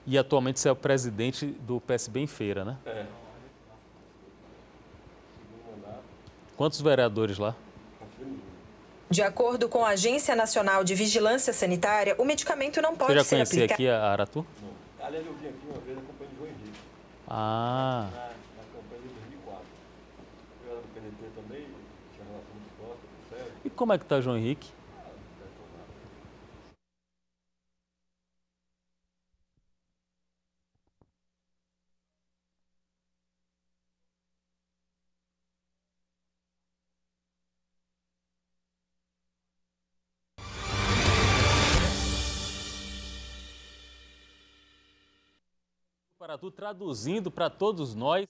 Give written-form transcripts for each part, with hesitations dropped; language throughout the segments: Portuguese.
E atualmente você é o presidente do PSB em Feira, né? É. Quantos vereadores lá? De acordo com a Agência Nacional de Vigilância Sanitária, o medicamento não pode Você já ser conhecia aplicado. aqui a Aratu? Não. Aliás, eu vim aqui uma vez na campanha de João Henrique, Ah, na campanha de 2004. Eu era do PDT também, tinha relação muito próxima, tudo certo. e como é que tá João Henrique? Aratu traduzindo para todos nós.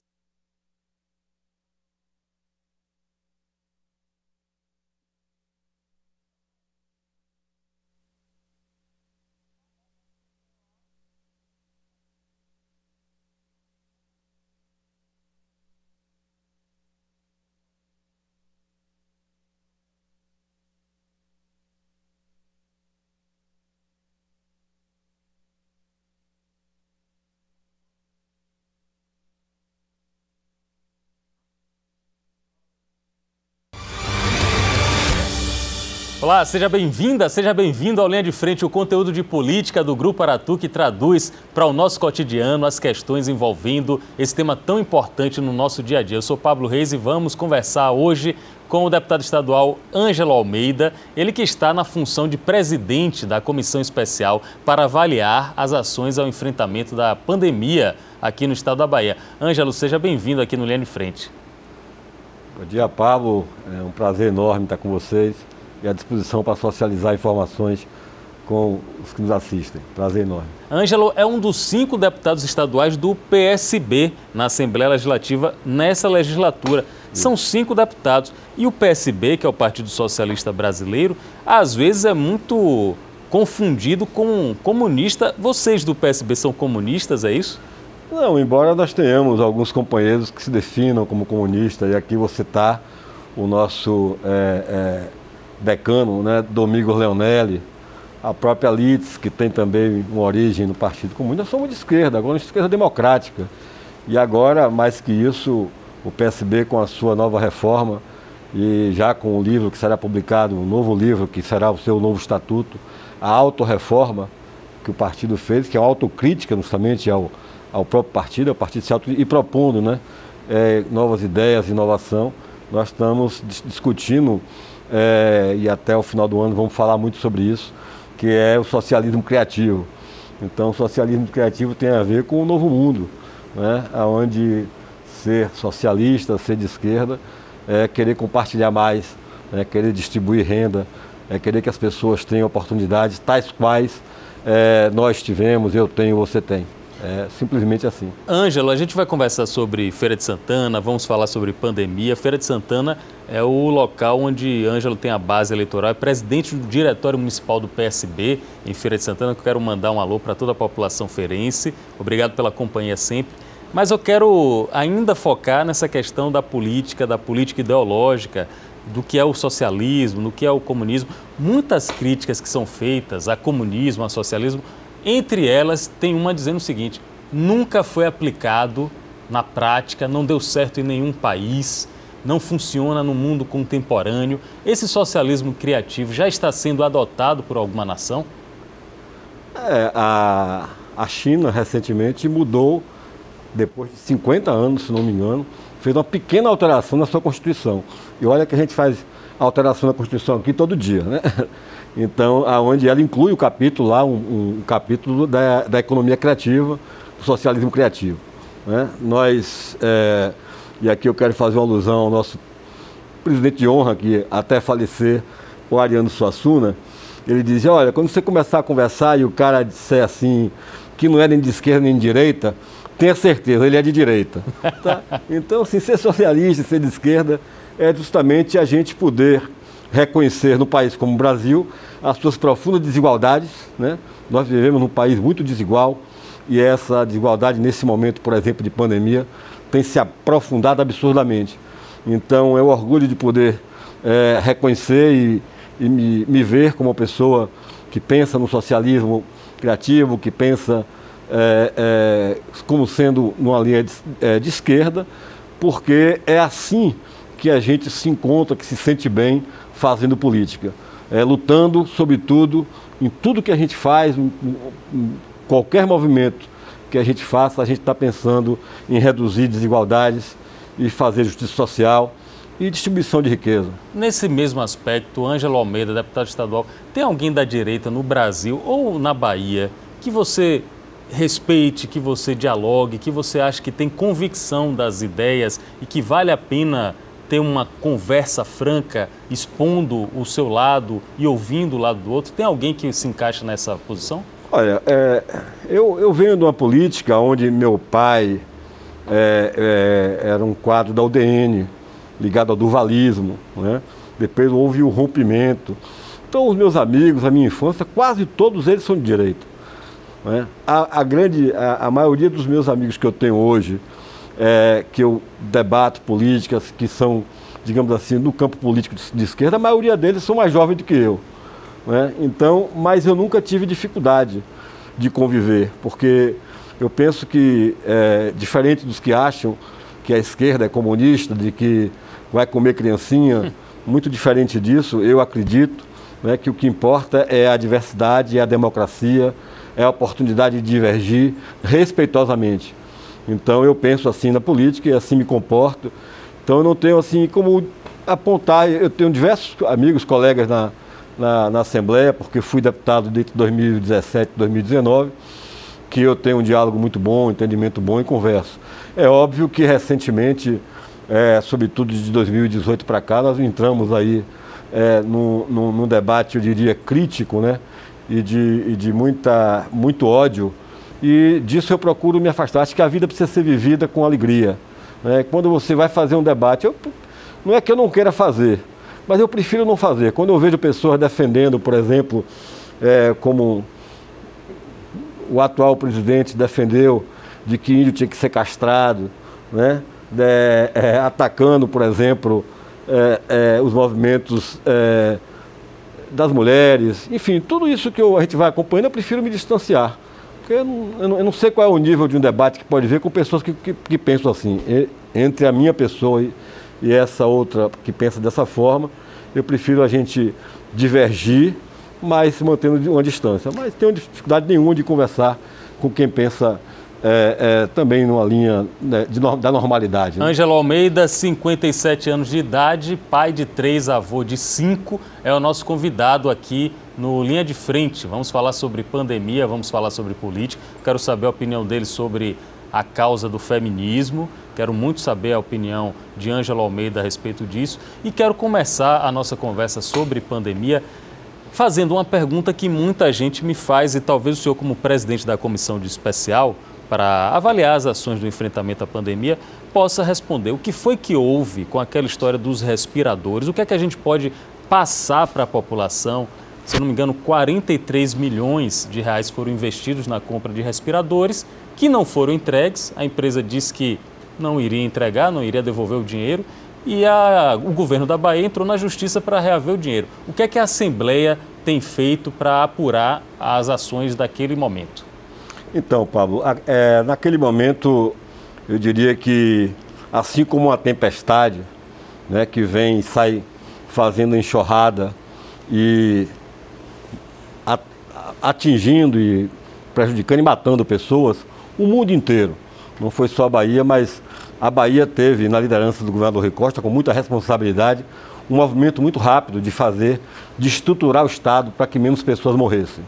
Olá, seja bem-vinda, seja bem-vindo ao Linha de Frente, o conteúdo de política do Grupo Aratu que traduz para o nosso cotidiano as questões envolvendo esse tema tão importante no nosso dia a dia. Eu sou Pablo Reis e vamos conversar hoje com o deputado estadual Ângelo Almeida, ele que está na função de presidente da Comissão Especial para avaliar as ações ao enfrentamento da pandemia aqui no estado da Bahia. Ângelo, seja bem-vindo aqui no Linha de Frente. Bom dia, Pablo. É um prazer enorme estar com vocês e à disposição para socializar informações com os que nos assistem. Prazer enorme. Ângelo é um dos 5 deputados estaduais do PSB na Assembleia Legislativa nessa legislatura. São 5 deputados. E o PSB, que é o Partido Socialista Brasileiro, às vezes é muito confundido com comunista. Vocês do PSB são comunistas, é isso? Não, embora nós tenhamos alguns companheiros que se definam como comunistas, e aqui você está, o nosso decano, né, Domingos Leonelli, a própria Litz, que tem também uma origem no Partido Comunista. Nós somos de esquerda, agora de esquerda democrática. E agora, mais que isso, o PSB com a sua nova reforma e já com o livro que será publicado, um novo livro que será o seu novo estatuto, a autorreforma que o partido fez, que é uma autocrítica justamente ao próprio partido, ao partido se auto, e propondo, né, novas ideias, inovação. Nós estamos discutindo e até o final do ano vamos falar muito sobre isso, que é o socialismo criativo. Então, o socialismo criativo tem a ver com o novo mundo, né? Onde ser socialista, ser de esquerda, é querer compartilhar mais, é querer distribuir renda, é querer que as pessoas tenham oportunidades tais quais nós tivemos, eu tenho, você tem. É simplesmente assim. Ângelo, a gente vai conversar sobre Feira de Santana, vamos falar sobre pandemia. Feira de Santana é o local onde Ângelo tem a base eleitoral, é presidente do Diretório Municipal do PSB em Feira de Santana, que eu quero mandar um alô para toda a população feirense. Obrigado pela companhia sempre. Mas eu quero ainda focar nessa questão da política ideológica, do que é o socialismo, do que é o comunismo. Muitas críticas que são feitas a comunismo, a socialismo, entre elas, tem uma dizendo o seguinte: nunca foi aplicado na prática, não deu certo em nenhum país, não funciona no mundo contemporâneo. Esse socialismo criativo já está sendo adotado por alguma nação? A China recentemente mudou, depois de 50 anos, se não me engano, fez uma pequena alteração na sua Constituição. E olha que a gente faz alteração na Constituição aqui todo dia, né? Então, onde ela inclui o capítulo lá, um capítulo da economia criativa, do socialismo criativo, né? Nós, e aqui eu quero fazer uma alusão ao nosso presidente de honra, que até falecer, o Ariano Suassuna, ele dizia: olha, quando você começar a conversar e o cara disser assim, que não é nem de esquerda nem de direita, tenha certeza, ele é de direita. Tá? Então, assim, ser socialista, ser de esquerda, é justamente a gente poder reconhecer no país como o Brasil as suas profundas desigualdades, né? Nós vivemos num país muito desigual e essa desigualdade nesse momento, por exemplo, de pandemia, tem se aprofundado absurdamente. Então, é um orgulho de poder reconhecer e me ver como uma pessoa que pensa no socialismo criativo, que pensa como sendo numa linha de esquerda, porque é assim que a gente se encontra, que se sente bem fazendo política. Lutando, sobretudo, em tudo que a gente faz, em qualquer movimento que a gente faça, a gente está pensando em reduzir desigualdades e fazer justiça social e distribuição de riqueza. Nesse mesmo aspecto, Ângelo Almeida, deputado estadual, tem alguém da direita no Brasil ou na Bahia que você respeite, que você dialogue, que você acha que tem convicção das ideias e que vale a pena ter uma conversa franca, expondo o seu lado e ouvindo o lado do outro? Tem alguém que se encaixa nessa posição? Olha, eu venho de uma política onde meu pai era um quadro da UDN, ligado ao durvalismo, né? Depois houve o rompimento. Então os meus amigos, a minha infância, quase todos eles são de direita, né? A maioria dos meus amigos que eu tenho hoje, que eu debato políticas que são, digamos assim, no campo político de esquerda, a maioria deles são mais jovens do que eu, né? Então, mas eu nunca tive dificuldade de conviver, porque eu penso que, diferente dos que acham que a esquerda é comunista, de que vai comer criancinha, muito diferente disso, eu acredito, né, que o que importa é a diversidade, é a democracia, é a oportunidade de divergir respeitosamente. Então eu penso assim na política e assim me comporto. Então eu não tenho assim como apontar, eu tenho diversos amigos, colegas na Assembleia, porque fui deputado desde 2017, 2019, que eu tenho um diálogo muito bom, um entendimento bom e converso. É óbvio que recentemente, sobretudo de 2018 para cá, nós entramos aí num debate, eu diria, crítico, né? E de muito ódio, e disso eu procuro me afastar. Acho que a vida precisa ser vivida com alegria, né? Quando você vai fazer um debate, não é que eu não queira fazer, mas eu prefiro não fazer. Quando eu vejo pessoas defendendo, por exemplo, como o atual presidente defendeu, de que índio tinha que ser castrado, né? Atacando, por exemplo, os movimentos das mulheres, enfim, tudo isso que a gente vai acompanhando, eu prefiro me distanciar. Porque eu não sei qual é o nível de um debate que pode ver com pessoas que pensam assim. Entre a minha pessoa e essa outra que pensa dessa forma, eu prefiro a gente divergir, mas se mantendo uma distância. Mas tenho dificuldade nenhuma de conversar com quem pensa também numa linha, né, da normalidade, né? Ângelo Almeida, 57 anos de idade, pai de 3, avô de 5, é o nosso convidado aqui no Linha de Frente. Vamos falar sobre pandemia, vamos falar sobre política. Quero saber a opinião dele sobre a causa do feminismo. Quero muito saber a opinião de Ângelo Almeida a respeito disso. E quero começar a nossa conversa sobre pandemia fazendo uma pergunta que muita gente me faz, e talvez o senhor, como presidente da comissão de especial para avaliar as ações do enfrentamento à pandemia, possa responder. O que foi que houve com aquela história dos respiradores? O que é que a gente pode passar para a população? Se eu não me engano, 43 milhões de reais foram investidos na compra de respiradores que não foram entregues. A empresa disse que não iria entregar, não iria devolver o dinheiro, e o governo da Bahia entrou na justiça para reaver o dinheiro. O que é que a Assembleia tem feito para apurar as ações daquele momento? Então, Pablo, naquele momento, eu diria que, assim como uma tempestade, né, que vem e sai fazendo enxurrada e atingindo e prejudicando e matando pessoas, o mundo inteiro, não foi só a Bahia, mas a Bahia teve, na liderança do governador Rui Costa, com muita responsabilidade, um movimento muito rápido de estruturar o Estado para que menos pessoas morressem.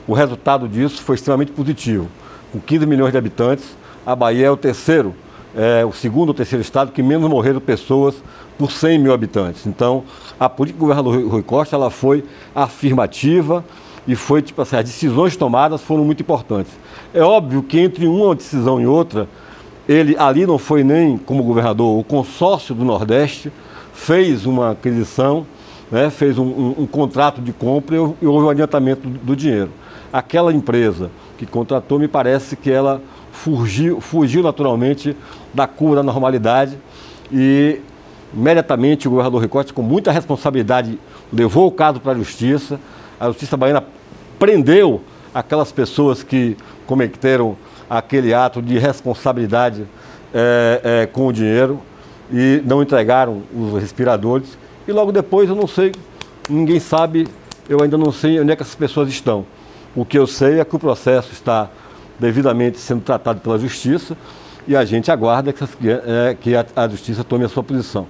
O resultado disso foi extremamente positivo. Com 15 milhões de habitantes, a Bahia é o segundo ou terceiro estado que menos morreram pessoas por 100 mil habitantes. Então, a política do governador Rui Costa, ela foi afirmativa e foi, tipo assim, as decisões tomadas foram muito importantes. É óbvio que entre uma decisão e outra, ele ali não foi nem como governador, o consórcio do Nordeste fez uma aquisição, né, fez um contrato de compra e houve um adiantamento do dinheiro. Aquela empresa que contratou, me parece que ela fugiu naturalmente da curva da normalidade e imediatamente o governador Rui Costa, com muita responsabilidade, levou o caso para a Justiça baiana prendeu aquelas pessoas que cometeram aquele ato de responsabilidade com o dinheiro e não entregaram os respiradores. E logo depois, eu não sei, ninguém sabe, eu ainda não sei onde é que essas pessoas estão. O que eu sei é que o processo está devidamente sendo tratado pela Justiça e a gente aguarda que a Justiça tome a sua posição.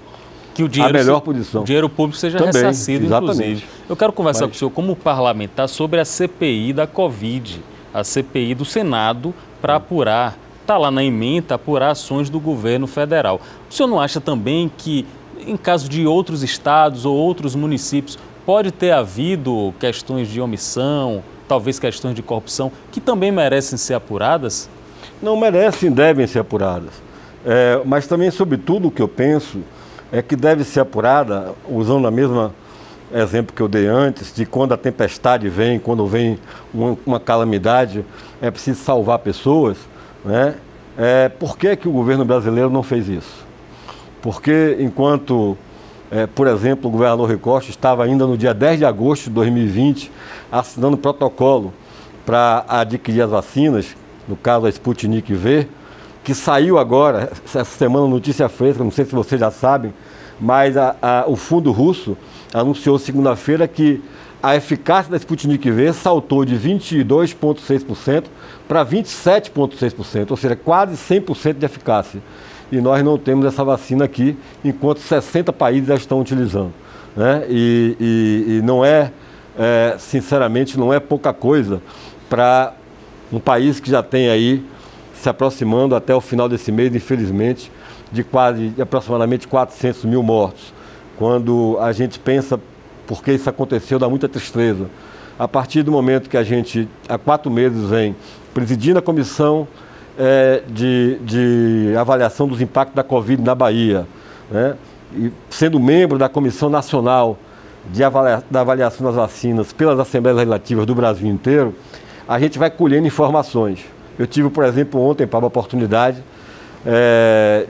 Que o dinheiro, a melhor posição. O dinheiro público seja também, ressarcido, exatamente. inclusive. Eu quero conversar com o senhor como parlamentar sobre a CPI da Covid, a CPI do Senado, para apurar, está lá na ementa, apurar ações do governo federal. O senhor não acha também que, em caso de outros estados ou outros municípios, pode ter havido questões de omissão, talvez questões de corrupção, que também merecem ser apuradas? Não merecem, devem ser apuradas. Mas também, sobretudo, o que eu penso é que deve ser apurada, usando o mesmo exemplo que eu dei antes, de quando a tempestade vem, quando vem uma calamidade, é preciso salvar pessoas, né? Por que o governo brasileiro não fez isso? Porque enquanto, por exemplo, o governador Rui Costa estava ainda no dia 10 de agosto de 2020 assinando protocolo para adquirir as vacinas, no caso a Sputnik V, que saiu agora, essa semana, notícia fresca, não sei se vocês já sabem, mas o fundo russo anunciou segunda-feira que a eficácia da Sputnik V saltou de 22,6% para 27,6%, ou seja, quase 100% de eficácia. E nós não temos essa vacina aqui, enquanto 60 países já estão utilizando, né? E não sinceramente, não é pouca coisa para um país que já tem aí se aproximando até o final desse mês, infelizmente, de aproximadamente 400 mil mortos. Quando a gente pensa porque isso aconteceu, dá muita tristeza. A partir do momento que a gente, há 4 meses, vem presidindo a comissão de avaliação dos impactos da Covid na Bahia, né? E sendo membro da Comissão Nacional da Avaliação das Vacinas pelas Assembleias Legislativas do Brasil inteiro, a gente vai colhendo informações. Eu tive, por exemplo, ontem, para uma oportunidade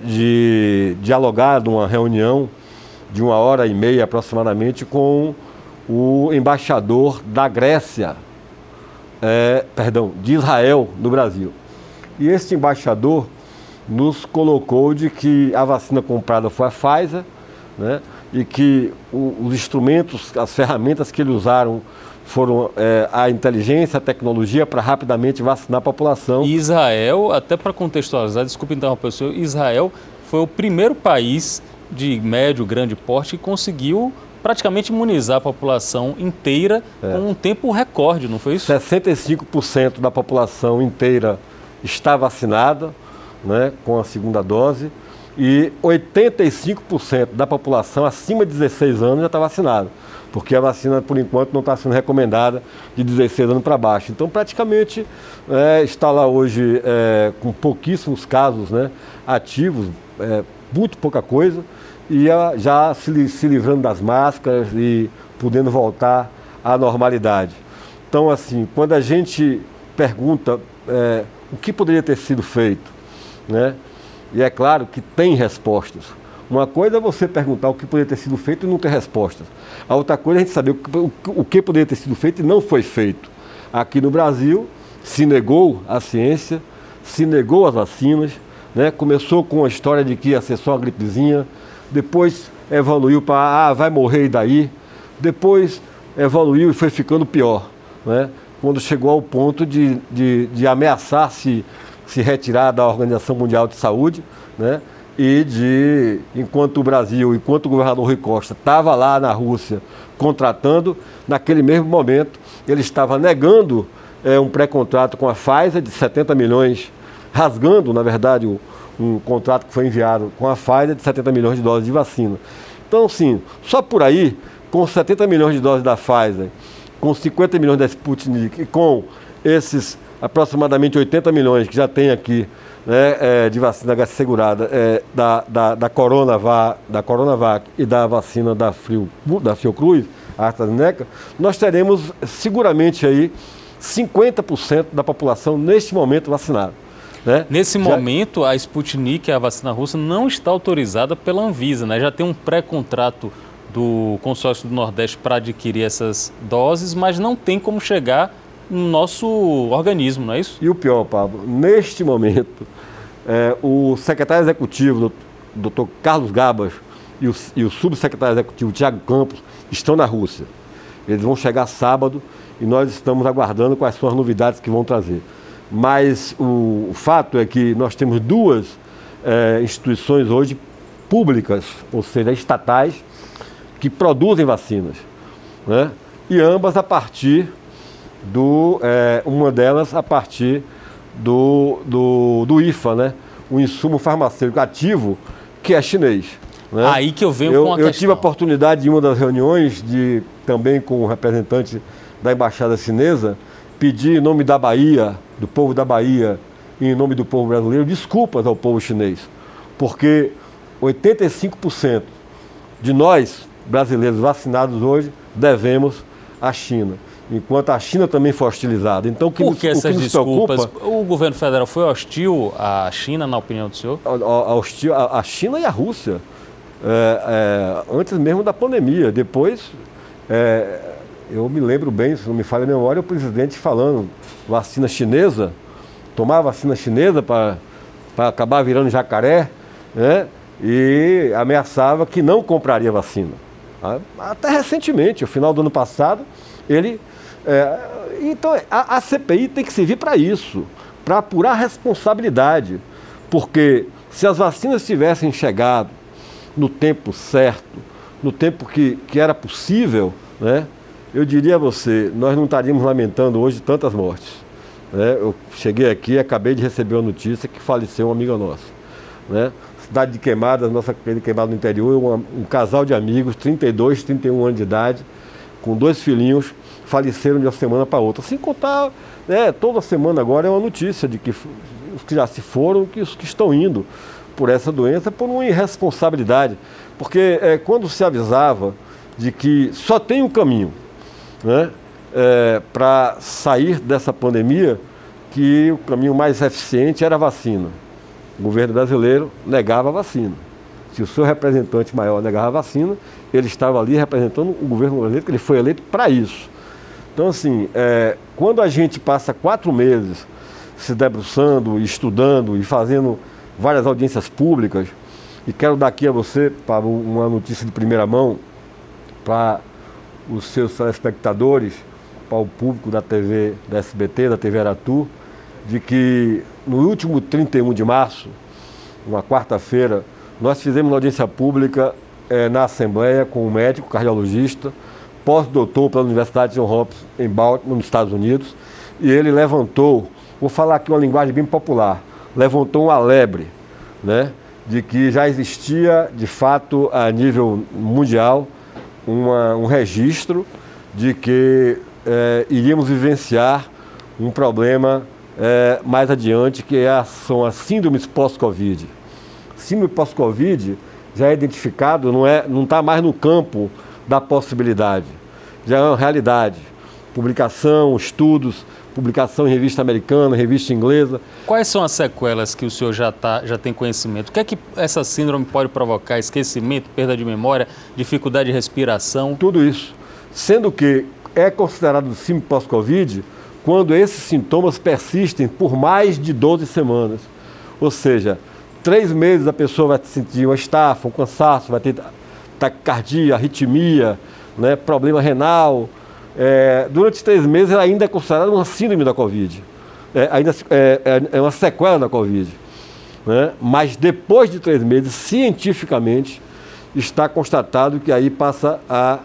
de dialogar numa reunião de 1h30 aproximadamente com o embaixador da Grécia, de Israel no Brasil. E esse embaixador nos colocou de que a vacina comprada foi a Pfizer, né, e que os instrumentos, as ferramentas que eles usaram foram a inteligência, a tecnologia para rapidamente vacinar a população. E Israel, até para contextualizar, desculpe interromper o senhor, Israel foi o primeiro país de médio, grande porte que conseguiu praticamente imunizar a população inteira com um tempo recorde, não foi isso? 65% da população inteira está vacinada, né, com a segunda dose, e 85% da população acima de 16 anos já está vacinada, porque a vacina, por enquanto, não está sendo recomendada de 16 anos para baixo. Então, praticamente, está lá hoje com pouquíssimos casos, né, ativos, muito pouca coisa, e já se livrando das máscaras e podendo voltar à normalidade. Então, assim, quando a gente pergunta o que poderia ter sido feito, né, e é claro que tem respostas. Uma coisa é você perguntar o que poderia ter sido feito e não ter respostas. A outra coisa é a gente saber o que poderia ter sido feito e não foi feito. Aqui no Brasil, se negou a ciência, se negou as vacinas, né? Começou com a história de que ia ser só uma gripezinha, depois evoluiu para, vai morrer e daí, depois evoluiu e foi ficando pior, né? Quando chegou ao ponto de ameaçar se retirar da Organização Mundial de Saúde, né? E enquanto o governador Rui Costa estava lá na Rússia contratando, naquele mesmo momento ele estava negando um pré-contrato com a Pfizer de 70 milhões, rasgando, na verdade, um contrato que foi enviado com a Pfizer de 70 milhões de doses de vacina. Então, sim, só por aí, com 70 milhões de doses da Pfizer, com 50 milhões da Sputnik e com esses aproximadamente 80 milhões que já tem aqui, né, de vacina segurada da Coronavac e da vacina da Fiocruz, a AstraZeneca, nós teremos seguramente aí 50% da população neste momento vacinada. Né? Nesse momento, a Sputnik, a vacina russa, não está autorizada pela Anvisa, né? Já tem um pré-contrato do consórcio do Nordeste para adquirir essas doses, mas não tem como chegar no nosso organismo, não é isso? E o pior, Pablo, neste momento, o secretário executivo, Dr. Carlos Gabas, e o subsecretário executivo, Tiago Campos, estão na Rússia. Eles vão chegar sábado e nós estamos aguardando quais são as novidades que vão trazer. Mas o fato é que nós temos duas instituições hoje públicas, ou seja, estatais, que produzem vacinas, né? E ambas a partir uma delas a partir do IFA, né? O insumo farmacêutico ativo, que é chinês. Né? Aí que eu venho com a questão. Eu tive a oportunidade em uma das reuniões, também com o representante da embaixada chinesa, pedir em nome da Bahia, do povo da Bahia, e em nome do povo brasileiro, desculpas ao povo chinês, porque 85% de nós, brasileiros vacinados hoje, devemos à China, enquanto a China também foi hostilizada. Então, Por que essas desculpas? O governo federal foi hostil à China, na opinião do senhor? Hostil à China e à Rússia, antes mesmo da pandemia. Depois, eu me lembro bem, se não me falha a memória, o presidente falando vacina chinesa, tomar vacina chinesa para acabar virando jacaré, né? E ameaçava que não compraria vacina. Até recentemente, no final do ano passado, ele... então, a CPI tem que servir para isso, para apurar a responsabilidade, porque se as vacinas tivessem chegado no tempo certo, no tempo que era possível, né, eu diria a você, nós não estaríamos lamentando hoje tantas mortes. Né? Eu cheguei aqui e acabei de receber a notícia que faleceu uma amiga nossa. Né? Cidade de Queimadas, nossa querida Queimada no interior, um casal de amigos, 32, 31 anos de idade, com 2 filhinhos, faleceram de uma semana para outra. Sem contar, né, toda semana agora é uma notícia de que os que já se foram, que os que estão indo por essa doença, por uma irresponsabilidade. Porque quando se avisava de que só tem um caminho, né, para sair dessa pandemia, que o caminho mais eficiente era a vacina. O governo brasileiro negava a vacina. Se o seu representante maior negava a vacina, ele estava ali representando o governo brasileiro, que ele foi eleito para isso. Então, assim, quando a gente passa 4 meses se debruçando, estudando e fazendo várias audiências públicas, e quero dar aqui a você, Pablo, uma notícia de primeira mão para os seus telespectadores, para o público da TV, da SBT, da TV Aratu, de que no último 31 de março, uma quarta-feira, nós fizemos uma audiência pública na Assembleia com um médico cardiologista, pós-doutor pela Universidade de Johns Hopkins em Baltimore, nos Estados Unidos, e ele levantou, vou falar aqui uma linguagem bem popular, levantou uma lebre, né, de que já existia, de fato, a nível mundial, um registro de que iríamos vivenciar um problema mais adiante, que são as síndromes pós-Covid. Síndrome pós-Covid já é identificado, não está mais no campo da possibilidade, já é uma realidade. Publicação, estudos, publicação em revista americana, revista inglesa. Quais são as sequelas que o senhor já tem conhecimento? O que é que essa síndrome pode provocar? Esquecimento, perda de memória, dificuldade de respiração? Tudo isso. Sendo que é considerado síndrome pós-Covid quando esses sintomas persistem por mais de 12 semanas. Ou seja, 3 meses a pessoa vai sentir uma estafa, um cansaço, vai ter taquicardia, arritmia, né, problema renal. Durante 3 meses ela ainda é considerada uma síndrome da Covid. É uma sequela da Covid. Né? Mas depois de 3 meses, cientificamente, está constatado que aí passa a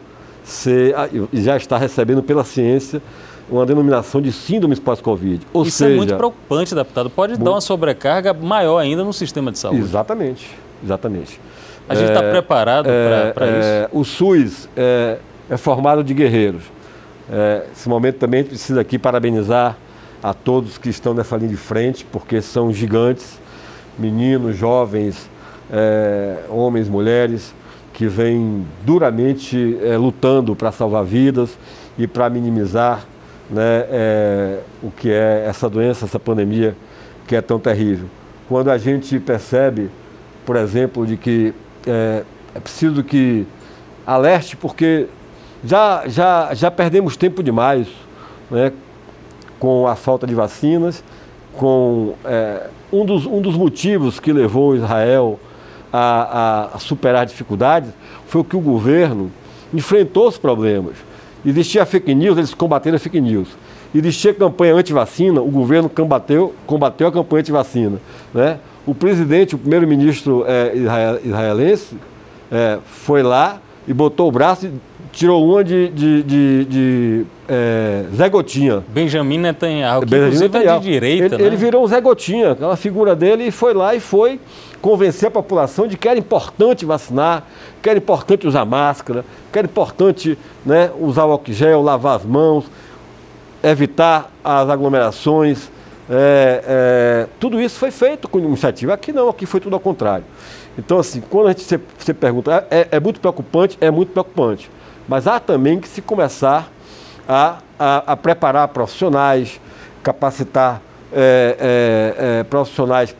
ser, e já está recebendo pela ciência, uma denominação de síndromes pós-Covid. Isso é muito preocupante, deputado. Pode dar uma sobrecarga maior ainda no sistema de saúde. Exatamente, exatamente. A gente está preparado para isso? O SUS é formado de guerreiros. Esse momento também a gente precisa aqui parabenizar a todos que estão nessa linha de frente, porque são gigantes, meninos, jovens, homens, mulheres, que vêm duramente lutando para salvar vidas e para minimizar, né, o que é essa doença, essa pandemia que é tão terrível. Quando a gente percebe, por exemplo, de que é preciso que alerte, porque já perdemos tempo demais, né, com a falta de vacinas, com um dos motivos que levou Israel a superar dificuldades foi que o governo enfrentou os problemas. Existia fake news, eles combateram a fake news. Existia campanha anti-vacina, o governo combateu a campanha anti-vacina, né? O presidente, o primeiro-ministro israelense, foi lá e botou o braço e tirou uma de Zé Gotinha. Benjamin Netanyahu, que inclusive é de direita, ele virou um Zé Gotinha, aquela figura dele, e foi lá e foi convencer a população de que era importante vacinar, que era importante usar máscara, que era importante, né, usar o álcool gel, lavar as mãos, evitar as aglomerações. Tudo isso foi feito com iniciativa. Aqui não, aqui foi tudo ao contrário. Então, assim, quando você pergunta, é muito preocupante, mas há também que se começar a preparar profissionais, capacitar profissionais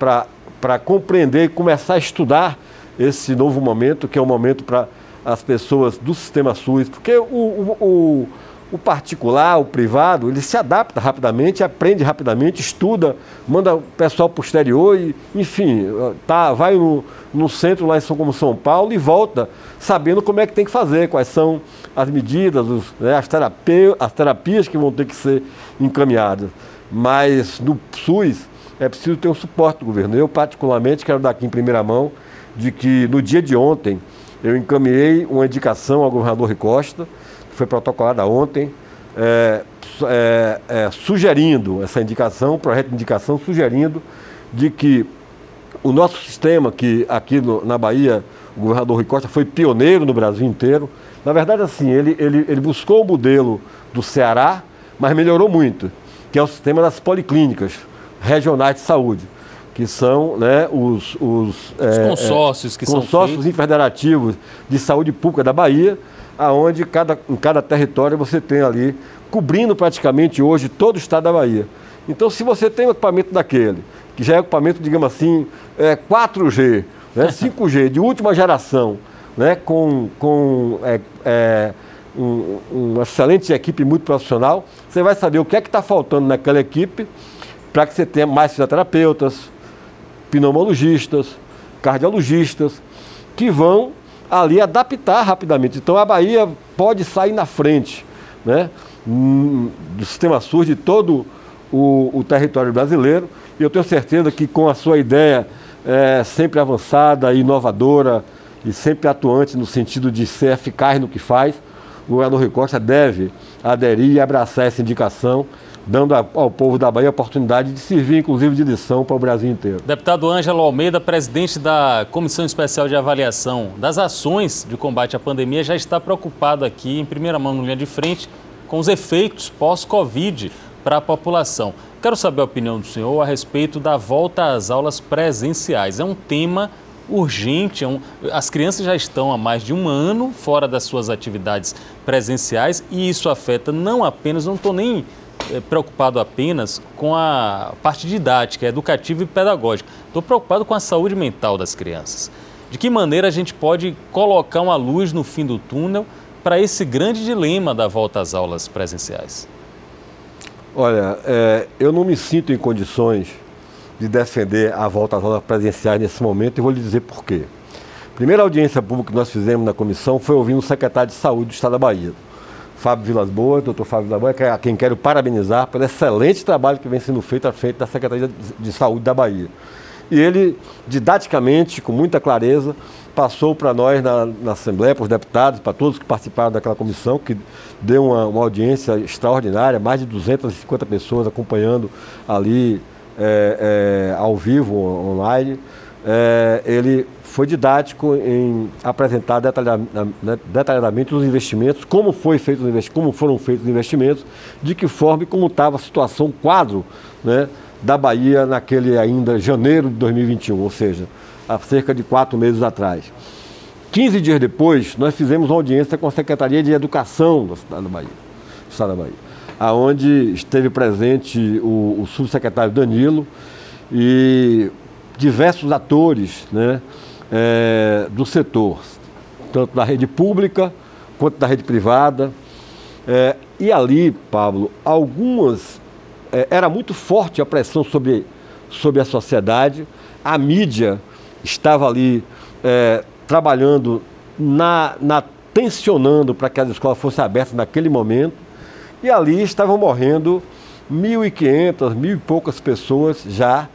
para compreender e começar a estudar esse novo momento, que é um momento para as pessoas do sistema SUS, porque o particular, o privado, ele se adapta rapidamente, aprende rapidamente, estuda, manda o pessoal para o exterior e, enfim, vai no centro lá como São Paulo e volta sabendo como é que tem que fazer, quais são as medidas, as terapias que vão ter que ser encaminhadas. Mas no SUS é preciso ter um suporte do governo. Eu, particularmente, quero dar aqui em primeira mão de que no dia de ontem eu encaminhei uma indicação ao governador Rui Costa, que foi protocolada ontem, sugerindo essa indicação, projeto de indicação, sugerindo de que o nosso sistema, que aqui na Bahia, o governador Rui Costa foi pioneiro no Brasil inteiro. Na verdade, assim, ele buscou o modelo do Ceará, mas melhorou muito, que é o sistema das policlínicas regionais de saúde, que são, né, os consórcios que são consórcios federativos de saúde pública da Bahia, aonde em cada território você tem ali, cobrindo praticamente hoje todo o estado da Bahia. Então, se você tem um equipamento daquele, que já é equipamento, digamos assim, 4G, né, 5G, de última geração, né, com uma excelente equipe muito profissional, você vai saber o que é que está faltando naquela equipe para que você tenha mais fisioterapeutas, pneumologistas, cardiologistas, que vão ali adaptar rapidamente. Então a Bahia pode sair na frente, né, do sistema SUS de todo o território brasileiro, e eu tenho certeza que com a sua ideia sempre avançada, inovadora e sempre atuante no sentido de ser eficaz no que faz, o governador Rui Costa deve aderir e abraçar essa indicação, dando ao povo da Bahia a oportunidade de servir, inclusive, de lição para o Brasil inteiro. Deputado Ângelo Almeida, presidente da Comissão Especial de Avaliação das Ações de Combate à Pandemia, já está preocupado aqui, em primeira mão, no linha de frente, com os efeitos pós-Covid para a população. Quero saber a opinião do senhor a respeito da volta às aulas presenciais. É um tema urgente, as crianças já estão há mais de um ano fora das suas atividades presenciais e isso afeta não apenas, não estou nem preocupado apenas com a parte didática, educativa e pedagógica. Estou preocupado com a saúde mental das crianças. De que maneira a gente pode colocar uma luz no fim do túnel para esse grande dilema da volta às aulas presenciais? Olha, eu não me sinto em condições de defender a volta às aulas presenciais nesse momento e vou lhe dizer por quê. A primeira audiência pública que nós fizemos na comissão foi ouvindo o secretário de Saúde do Estado da Bahia, Fábio Vilas Boas, doutor Fábio Vilas Boas, a quem quero parabenizar pelo excelente trabalho que vem sendo feito à frente da Secretaria de Saúde da Bahia. E ele, didaticamente, com muita clareza, passou para nós na Assembleia, para os deputados, para todos que participaram daquela comissão, que deu uma audiência extraordinária, mais de 250 pessoas acompanhando ali ao vivo, online. Ele foi didático em apresentar detalhadamente os investimentos, como foram feitos os investimentos, de que forma e como estava a situação, o quadro, né, da Bahia naquele ainda janeiro de 2021, ou seja, há cerca de 4 meses atrás. 15 dias depois, nós fizemos uma audiência com a Secretaria de Educação do Estado da Bahia, aonde esteve presente o subsecretário Danilo e diversos atores, né, do setor, tanto da rede pública quanto da rede privada. E ali, Pablo, algumas era muito forte a pressão sobre a sociedade, a mídia estava ali trabalhando, tensionando para que as escolas fossem abertas naquele momento, e ali estavam morrendo 1.500, 1.000 e poucas pessoas já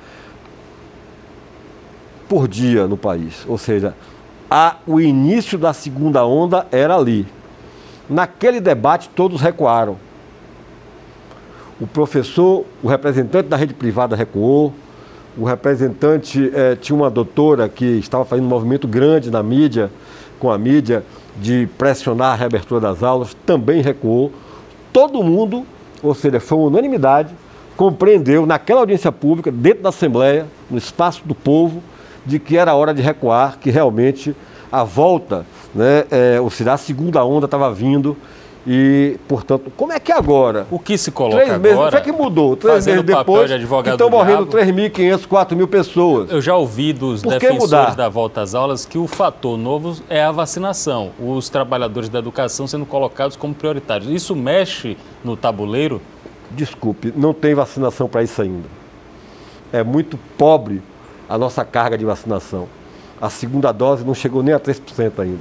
por dia no país. Ou seja, o início da segunda onda era ali. Naquele debate todos recuaram. O professor, o representante da rede privada recuou, o representante, tinha uma doutora que estava fazendo um movimento grande na mídia, com a mídia, de pressionar a reabertura das aulas, também recuou. Todo mundo, ou seja, foi uma unanimidade, compreendeu naquela audiência pública, dentro da Assembleia, no espaço do povo, de que era hora de recuar, que realmente a volta, né, ou seja, a segunda onda estava vindo. E, portanto, como é que agora? O que se coloca 3 meses, agora? O que é que mudou? 3 meses depois, de estão morrendo 3.500, 4.000 pessoas. Eu já ouvi dos defensores da volta às aulas que o fator novo é a vacinação. Os trabalhadores da educação sendo colocados como prioritários. Isso mexe no tabuleiro? Desculpe, não tem vacinação para isso ainda. É muito pobre a nossa carga de vacinação. A segunda dose não chegou nem a 3% ainda.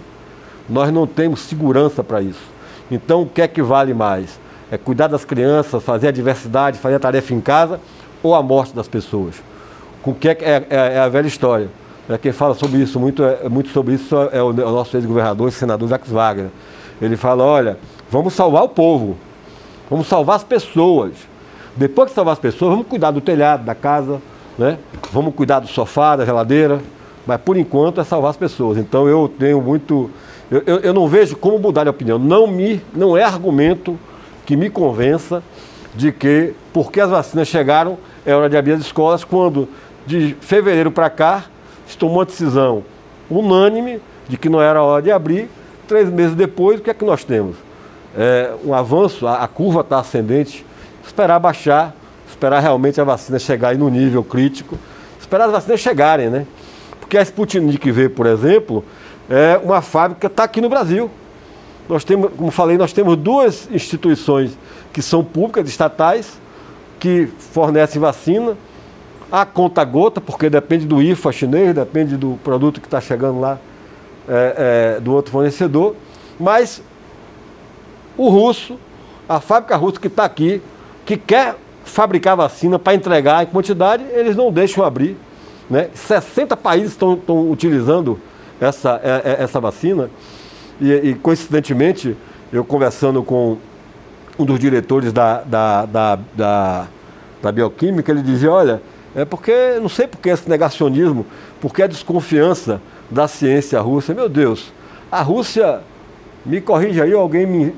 Nós não temos segurança para isso. Então, o que é que vale mais? É cuidar das crianças, fazer a diversidade, fazer a tarefa em casa, ou a morte das pessoas? Com que é a velha história. Quem fala sobre isso, muito sobre isso, é o nosso ex-governador e senador Jacques Wagner. Ele fala, olha, vamos salvar o povo, vamos salvar as pessoas. Depois de salvar as pessoas, vamos cuidar do telhado, da casa, né? Vamos cuidar do sofá, da geladeira, mas por enquanto é salvar as pessoas. Então eu tenho muito... Eu não vejo como mudar de opinião. Não é argumento que me convença de que, porque as vacinas chegaram, é hora de abrir as escolas, quando de fevereiro para cá se tomou uma decisão unânime de que não era hora de abrir. 3 meses depois, o que é que nós temos? Um avanço, a curva está ascendente, esperar baixar, esperar realmente a vacina chegar aí no nível crítico, esperar as vacinas chegarem, né? Porque a Sputnik V, por exemplo, é uma fábrica, está aqui no Brasil. Nós temos, como falei, nós temos 2 instituições que são públicas, estatais, que fornecem vacina a conta-gota, porque depende do IFA chinês, depende do produto que está chegando lá do outro fornecedor. Mas o russo, a fábrica russa que está aqui, que quer fabricar vacina para entregar em quantidade, eles não deixam abrir, né? 60 países estão utilizando essa vacina, e coincidentemente, eu conversando com um dos diretores da Bioquímica, ele dizia, olha, não sei por que esse negacionismo, porque a desconfiança da ciência russa. Meu Deus, a Rússia, me corrija aí,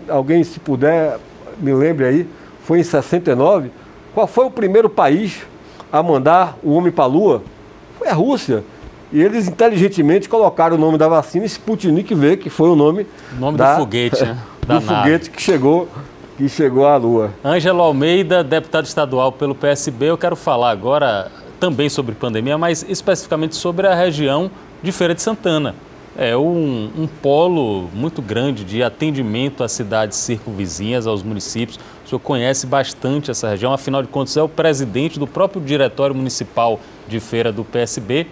alguém se puder, me lembre aí, foi em 69, qual foi o primeiro país a mandar o homem para a Lua? Foi a Rússia. E eles inteligentemente colocaram o nome da vacina Sputnik V, que foi o nome do foguete, né? Do foguete que chegou à Lua. Ângelo Almeida, deputado estadual pelo PSB. Eu quero falar agora também sobre pandemia, mas especificamente sobre a região de Feira de Santana. É um polo muito grande de atendimento às cidades circunvizinhas, aos municípios. O senhor conhece bastante essa região, afinal de contas é o presidente do próprio Diretório Municipal de Feira do PSB.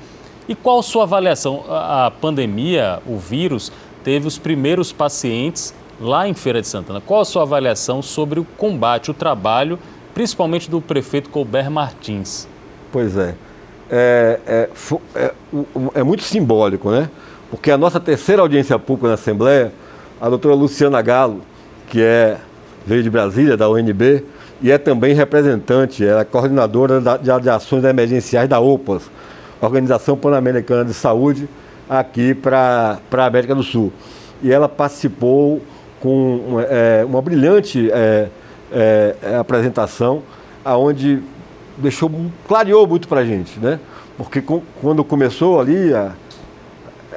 E qual a sua avaliação? A pandemia, o vírus, teve os primeiros pacientes lá em Feira de Santana. Qual a sua avaliação sobre o combate, o trabalho, principalmente do prefeito Colbert Martins? Pois é muito simbólico, né? Porque a nossa terceira audiência pública na Assembleia, a doutora Luciana Galo, que veio de Brasília, da UNB, e é também representante, ela é coordenadora de ações emergenciais da OPAS, Organização Pan-Americana de Saúde, aqui para a América do Sul. E ela participou com uma brilhante apresentação, onde clareou muito para a gente, né? Porque quando começou ali,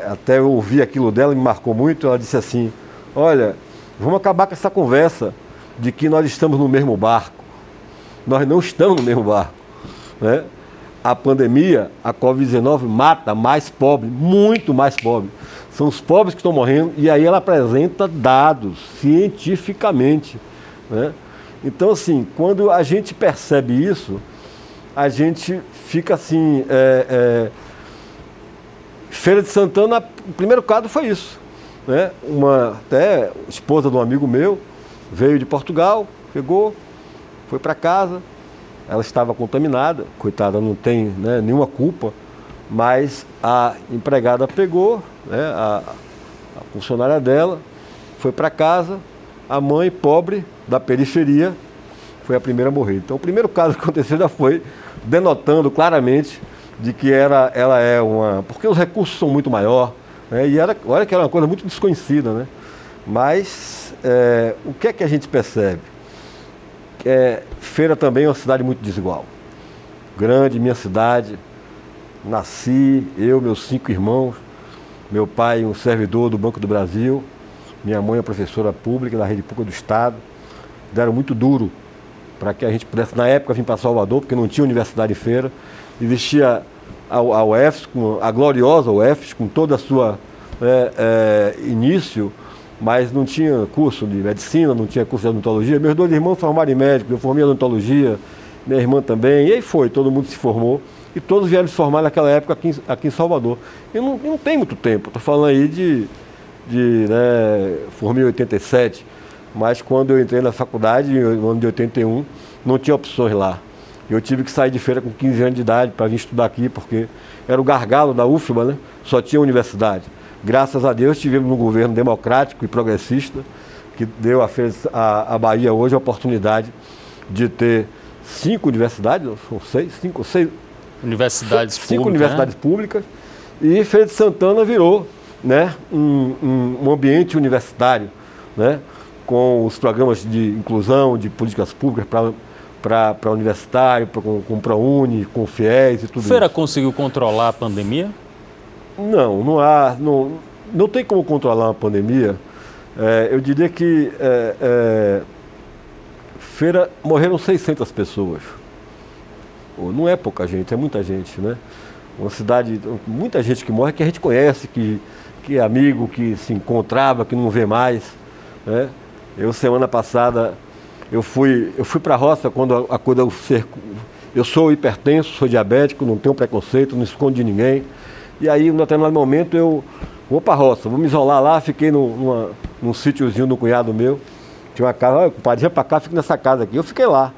até eu ouvi aquilo dela, me marcou muito, ela disse assim, olha, vamos acabar com essa conversa de que nós estamos no mesmo barco. Nós não estamos no mesmo barco, né? A pandemia, a Covid-19, mata mais pobre, muito mais pobre. São os pobres que estão morrendo, e aí ela apresenta dados cientificamente, né? Então, assim, quando a gente percebe isso, a gente fica assim... Feira de Santana, o primeiro quadro foi isso, né? Até esposa de um amigo meu veio de Portugal, pegou, foi para casa, ela estava contaminada, coitada, não tem, né, nenhuma culpa, mas a empregada pegou, né, a funcionária dela, foi para casa, a mãe pobre da periferia foi a primeira a morrer. Então o primeiro caso que aconteceu já foi denotando claramente de que ela é uma... Porque os recursos são muito maiores, né? E olha que era uma coisa muito desconhecida, né? Mas o que é que a gente percebe? Feira também é uma cidade muito desigual. Grande, minha cidade, nasci, eu, meus 5 irmãos, meu pai um servidor do Banco do Brasil, minha mãe é professora pública da rede pública do Estado, deram muito duro para que a gente pudesse, na época, vir para Salvador, porque não tinha universidade em Feira. Existia a UFES, a gloriosa UFES, com toda a sua início, mas não tinha curso de medicina, não tinha curso de odontologia. Meus 2 irmãos formaram em médico, eu formei em odontologia, minha irmã também, e aí foi, todo mundo se formou, e todos vieram se formar naquela época aqui em Salvador. E não tem muito tempo, estou falando aí formei em 87, mas quando eu entrei na faculdade, no ano de 81, não tinha opções lá. Eu tive que sair de Feira com 15 anos de idade para vir estudar aqui, porque era o gargalo da UFBA, né? Só tinha universidade. Graças a Deus tivemos um governo democrático e progressista que deu à Bahia hoje a oportunidade de ter 5 universidades, ou 6 universidades públicas, universidades públicas, e Feira de Santana virou, né, um ambiente universitário, né, com os programas de inclusão, de políticas públicas para universitário, com o ProUni, com o FIES e tudo isso. Feira conseguiu controlar a pandemia? Não tem como controlar uma pandemia. Eu diria que Feira morreram 600 pessoas. Não é pouca gente, é muita gente, né? Uma cidade, muita gente que morre, que a gente conhece, que é amigo, que se encontrava, que não vê mais, né? Eu, semana passada, eu fui para a roça quando a coisa eu sou hipertenso, sou diabético, não tenho preconceito, não escondo de ninguém. E aí, num determinado momento, eu vou para a roça, vou me isolar lá, fiquei num sítiozinho do cunhado meu. Tinha uma casa, olha, compadre, já para cá, fico nessa casa aqui. Eu fiquei lá.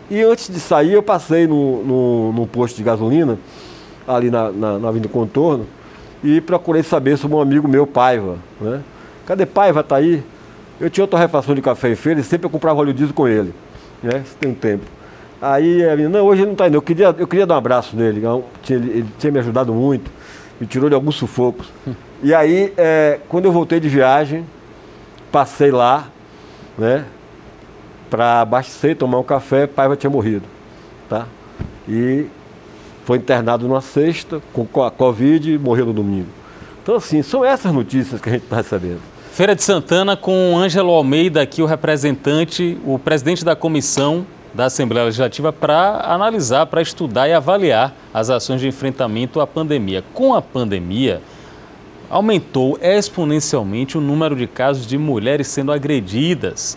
E antes de sair, eu passei num posto de gasolina, ali na Avenida Contorno, e procurei saber sobre um amigo meu, Paiva, né? Cadê Paiva? Tá aí? Eu tinha outra refação de café em Feira e sempre eu comprava óleo diesel com ele, né? Se tem um tempo. Aí a menina, não, hoje ele não está indo. Eu queria dar um abraço nele, ele tinha me ajudado muito, me tirou de alguns sufocos. E aí, quando eu voltei de viagem, passei lá, né, para abastecer, tomar um café, Paiva tinha morrido, tá? E foi internado numa sexta, com a Covid, e morreu no domingo. Então, assim, são essas notícias que a gente está recebendo. Feira de Santana com Ângelo Almeida aqui, o representante, o presidente da comissão da Assembleia Legislativa, para analisar, para estudar e avaliar as ações de enfrentamento à pandemia. Com a pandemia, aumentou exponencialmente o número de casos de mulheres sendo agredidas.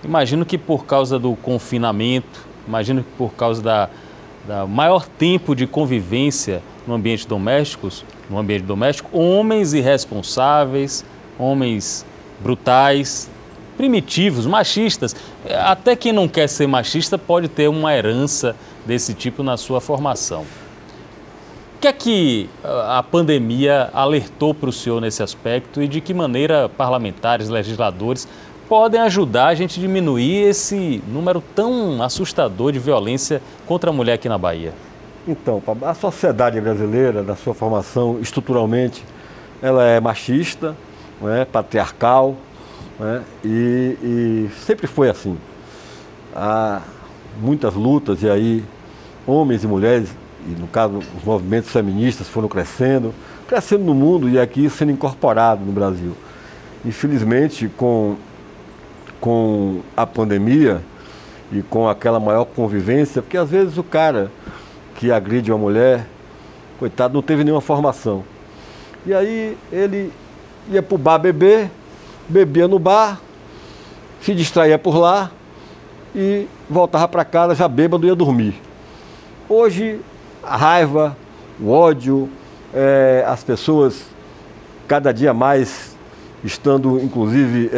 Imagino que por causa do confinamento, imagino que por causa da maior tempo de convivência no ambiente doméstico, homens irresponsáveis, homens brutais, primitivos, machistas. Até quem não quer ser machista pode ter uma herança desse tipo na sua formação. O que é que a pandemia alertou para o senhor nesse aspecto e de que maneira parlamentares, legisladores podem ajudar a gente a diminuir esse número tão assustador de violência contra a mulher aqui na Bahia? Então, a sociedade brasileira, da sua formação estruturalmente, ela é machista, né, patriarcal, né, e sempre foi assim. Há muitas lutas, e aí homens e mulheres, e no caso os movimentos feministas foram crescendo no mundo e aqui sendo incorporado no Brasil. Infelizmente, com a pandemia e com aquela maior convivência, porque às vezes o cara que agride uma mulher, coitado, não teve nenhuma formação. E aí ele ia para o bar beber, bebia no bar, se distraía por lá, e voltava para casa já bêbado e ia dormir. Hoje, a raiva, o ódio, as pessoas cada dia mais estando, inclusive,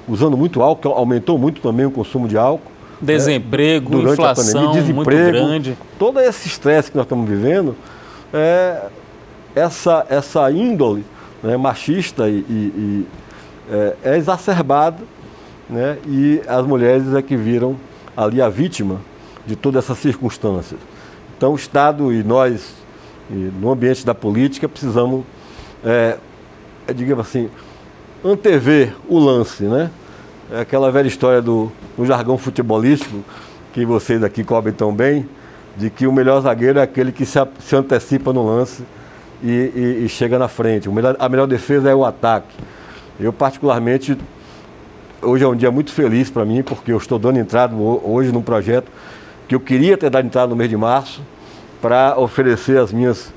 usando muito álcool, aumentou muito também o consumo de álcool. Desemprego, inflação pandemia, muito grande. Todo esse estresse que nós estamos vivendo, essa índole, né, machista é exacerbada, né, e as mulheres é que viram ali a vítima de todas essas circunstâncias. Então o Estado e nós, no ambiente da política, precisamos, digamos assim, antever o lance, né? É aquela velha história do jargão futebolístico, que vocês aqui cobrem tão bem, de que o melhor zagueiro é aquele que se antecipa no lance e chega na frente. A melhor defesa é o ataque. Eu, particularmente, hoje é um dia muito feliz para mim, porque eu estou dando entrada hoje num projeto que eu queria ter dado entrada no mês de março, para oferecer às minhas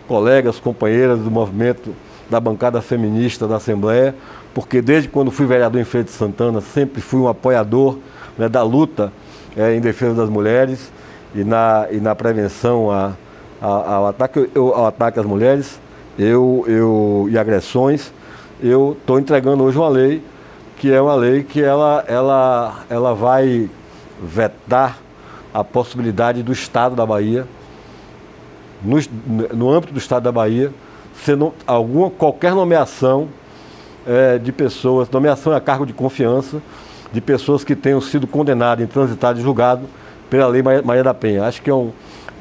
colegas, companheiras do movimento da bancada feminista da Assembleia, porque desde quando fui vereador em Feira de Santana, sempre fui um apoiador, né, da luta em defesa das mulheres e na prevenção ao ataque às mulheres e agressões. Eu estou entregando hoje uma lei que é uma lei que ela vai vetar a possibilidade do Estado da Bahia, no âmbito do Estado da Bahia, qualquer nomeação de pessoas, nomeação a cargo de confiança, de pessoas que tenham sido condenadas em transitado e julgado pela Lei Maria da Penha. Acho que é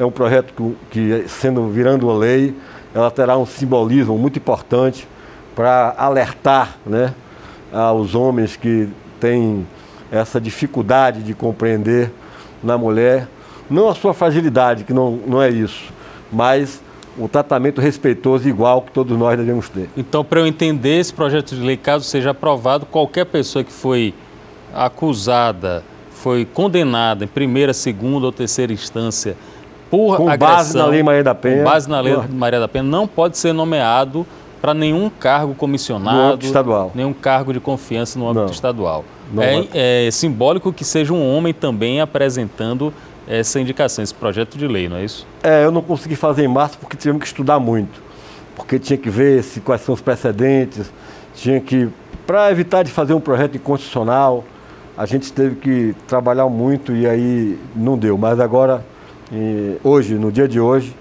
um projeto que, virando a lei, ela terá um simbolismo muito importante para alertar, né, aos homens que têm essa dificuldade de compreender na mulher, não a sua fragilidade, que não é isso, mas o tratamento respeitoso igual que todos nós devemos ter. Então, para eu entender esse projeto de lei, caso seja aprovado, qualquer pessoa que foi acusada, foi condenada em primeira, segunda ou terceira instância por agressão, base na Lei Maria da Penha, com base na Lei Maria da Penha, não pode ser nomeado para nenhum cargo comissionado, no âmbito estadual, nenhum cargo de confiança no âmbito estadual. É simbólico que seja um homem também apresentando essa indicação, esse projeto de lei, não é isso? Eu não consegui fazer em março porque tivemos que estudar muito, porque tinha que ver quais são os precedentes, para evitar de fazer um projeto inconstitucional, a gente teve que trabalhar muito e aí não deu, mas agora, hoje, no dia de hoje,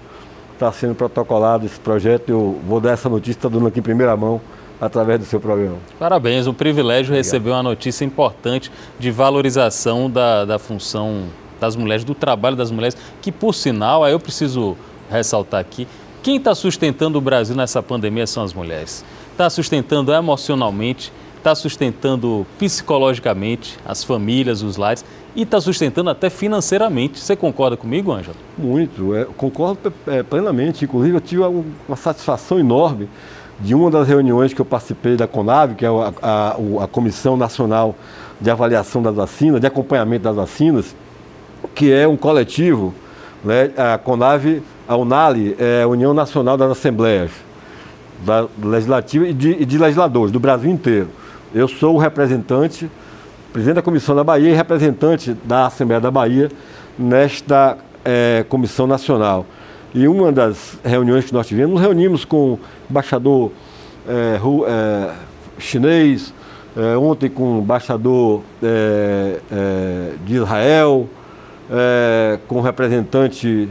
está sendo protocolado esse projeto. Eu vou dar essa notícia, está dando aqui em primeira mão, através do seu programa. Parabéns, um privilégio receber uma notícia importante de valorização da função das mulheres, do trabalho das mulheres, que por sinal, aí eu preciso ressaltar aqui, quem está sustentando o Brasil nessa pandemia são as mulheres. Está sustentando emocionalmente, está sustentando psicologicamente as famílias, os lares, e está sustentando até financeiramente. Você concorda comigo, Ângelo? Muito, concordo plenamente. Inclusive, eu tive uma satisfação enorme de uma das reuniões que eu participei da CONAV, que é a Comissão Nacional de Avaliação das Vacinas, de Acompanhamento das Vacinas, que é um coletivo, né? A CONAV, a UNALE, é a União Nacional das Assembleias Legislativas e de legisladores do Brasil inteiro. Eu sou o representante, presidente da Comissão da Bahia e representante da Assembleia da Bahia nesta Comissão Nacional. E uma das reuniões que nós tivemos, nos reunimos com o embaixador chinês, ontem com o embaixador de Israel, com o representante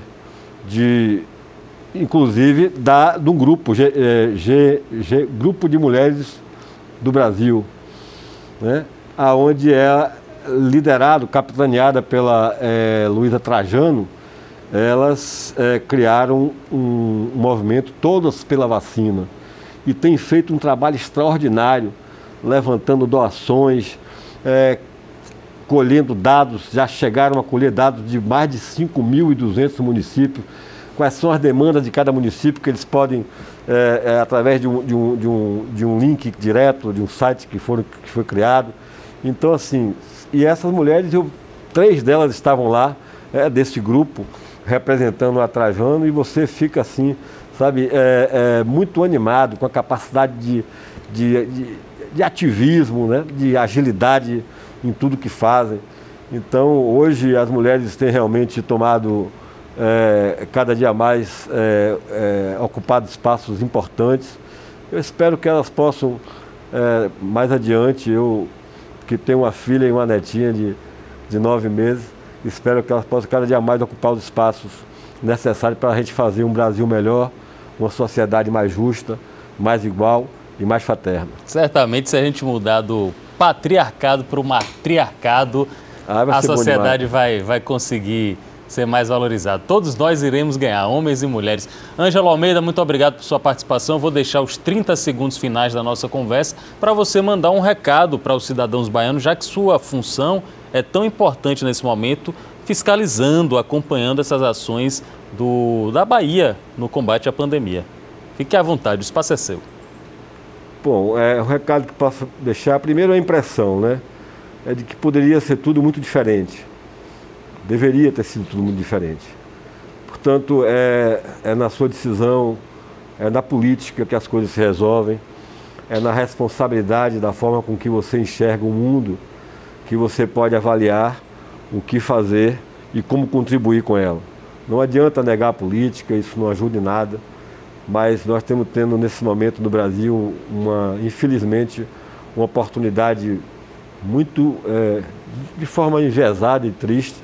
inclusive de um grupo, Grupo de Mulheres do Brasil, né? Onde é liderado, capitaneada pela Luísa Trajano. Elas criaram um movimento, todas pela vacina, e tem feito um trabalho extraordinário, levantando doações, colhendo dados, já chegaram a colher dados de mais de 5.200 municípios, quais são as demandas de cada município, que eles podem, através de um link direto, de um site que foi criado. Então, assim, e essas mulheres, 3 delas estavam lá, desse grupo, representando a Trajano, e você fica assim, sabe, muito animado, com a capacidade de ativismo, né, de agilidade em tudo que fazem. Então, hoje as mulheres têm realmente tomado cada dia mais ocupado espaços importantes. Eu espero que elas possam, mais adiante, eu que tenho uma filha e uma netinha de 9 meses, espero que elas possam cada dia mais ocupar os espaços necessários para a gente fazer um Brasil melhor, uma sociedade mais justa, mais igual e mais fraterna. Certamente, se a gente mudar do patriarcado para o matriarcado, a sociedade vai conseguir ser mais valorizada. Todos nós iremos ganhar, homens e mulheres. Ângelo Almeida, muito obrigado por sua participação. Vou deixar os 30 segundos finais da nossa conversa para você mandar um recado para os cidadãos baianos, já que sua função é tão importante nesse momento, fiscalizando, acompanhando essas ações da Bahia no combate à pandemia. Fique à vontade, o espaço é seu. Bom, o recado que posso deixar, primeiro a impressão, né? É de que poderia ser tudo muito diferente. Deveria ter sido tudo muito diferente. Portanto, é na sua decisão, é na política que as coisas se resolvem, é na responsabilidade da forma com que você enxerga o mundo, que você pode avaliar o que fazer e como contribuir com ela. Não adianta negar a política, isso não ajuda em nada, mas nós estamos tendo nesse momento no Brasil, infelizmente, uma oportunidade muito, de forma enviesada e triste,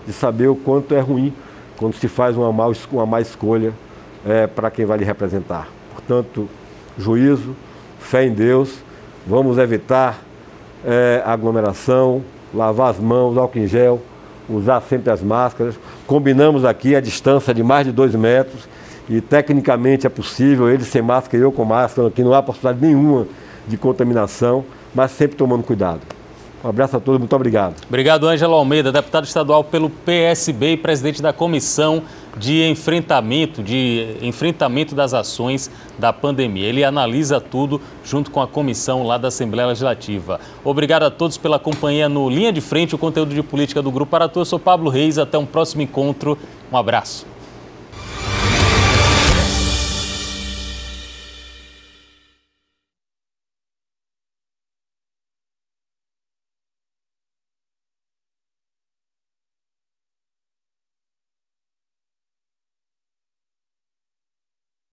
de saber o quanto é ruim quando se faz uma má escolha para quem vai lhe representar. Portanto, juízo, fé em Deus, vamos evitar aglomeração, lavar as mãos, álcool em gel, usar sempre as máscaras. Combinamos aqui a distância de mais de 2 metros e tecnicamente é possível, ele sem máscara e eu com máscara, aqui não há possibilidade nenhuma de contaminação, mas sempre tomando cuidado. Um abraço a todos, muito obrigado. Obrigado, Ângelo Almeida, deputado estadual pelo PSB e presidente da Comissão de Enfrentamento das Ações da Pandemia. Ele analisa tudo junto com a comissão lá da Assembleia Legislativa. Obrigado a todos pela companhia no Linha de Frente, o conteúdo de política do Grupo Aratu. Eu sou Pablo Reis, até um próximo encontro. Um abraço.